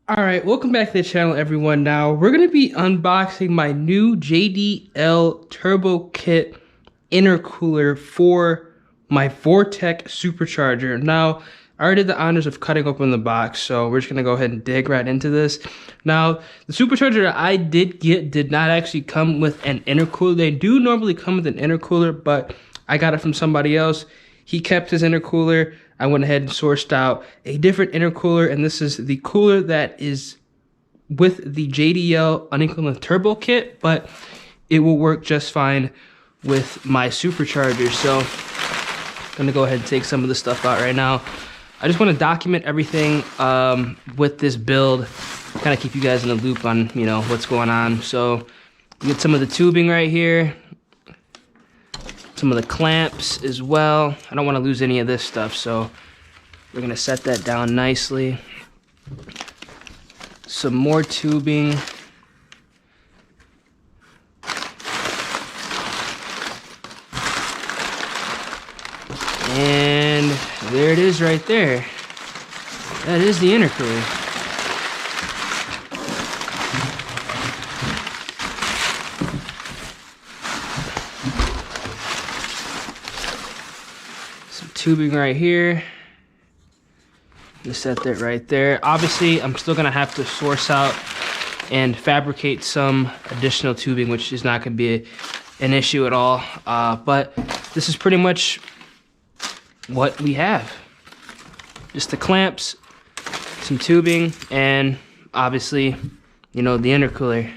Alright, welcome back to the channel, everyone. Now, we're going to be unboxing my new JDL Turbo Kit intercooler for my VORTECH Supercharger. Now, I already did the honors of cutting open the box, so we're just going to go ahead and dig right into this. Now, the supercharger that I did get did not actually come with an intercooler. They do normally come with an intercooler, but I got it from somebody else. He kept his intercooler. I went ahead and sourced out a different intercooler, and this is the cooler that is with the JDL uncooler turbo kit, but it will work just fine with my supercharger. So I'm gonna go ahead and take some of the stuff out right now. I just want to document everything with this build, kind of keep you guys in the loop on what's going on. So you get some of the tubing right here, some of the clamps as well. I don't want to lose any of this stuff, so we're gonna set that down nicely. Some more tubing. And there it is right there. That is the intercooler. Some tubing right here. Just set that right there. Obviously, I'm still gonna have to source out and fabricate some additional tubing, which is not gonna be an issue at all. But this is pretty much what we have. Just the clamps, some tubing, and obviously, the intercooler.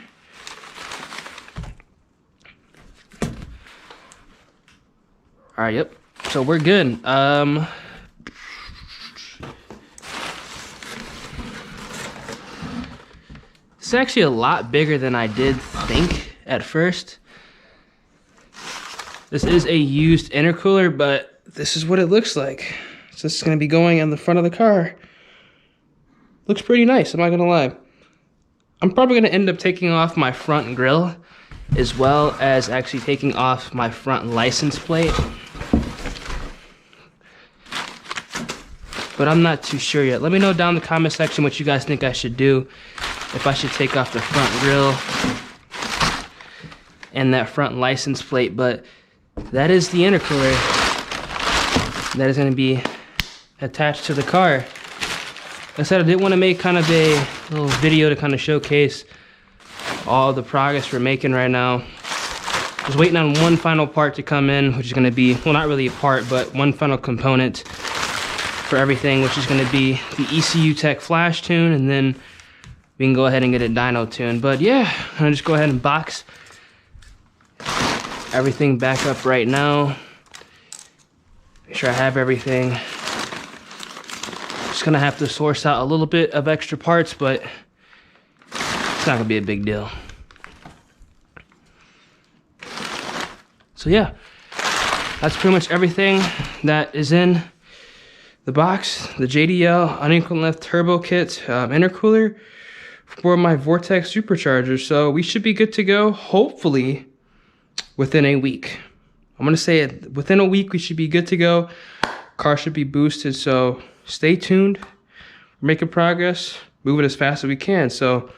All right, yep. So we're good. It's actually a lot bigger than I did think at first. This is a used intercooler, but this is what it looks like. So this is going to be going on the front of the car. Looks pretty nice, I'm not going to lie. I'm probably going to end up taking off my front grille, as well as actually taking off my front license plate. But I'm not too sure yet. Let me know down in the comment section what you guys think I should do. If I should take off the front grille and that front license plate. But that is the intercooler that is going to be attached to the car. Like I said, I did want to make kind of a little video to kind of showcase all the progress we're making right now. I was waiting on one final part to come in, which is going to be, well, not really a part, but one final component for everything, which is going to be the ECU Tech flash tune, and then we can go ahead and get a dyno tune. But yeah, I'm gonna just go ahead and box everything back up right now. Make sure I have everything. Just gonna have to source out a little bit of extra parts, but it's not gonna be a big deal. So yeah, that's pretty much everything that is in the box. The JDL unequal left turbo kit intercooler for my VORTECH supercharger. So we should be good to go, hopefully within a week. I'm gonna say it, within a week we should be good to go. Car should be boosted, so stay tuned. We're making progress, moving as fast as we can. So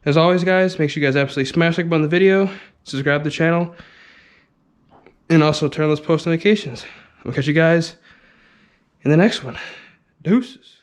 as always, guys, make sure you guys absolutely smash like button on the video, subscribe to the channel, and also turn on those post notifications. I'll catch you guys in the next one. Deuces.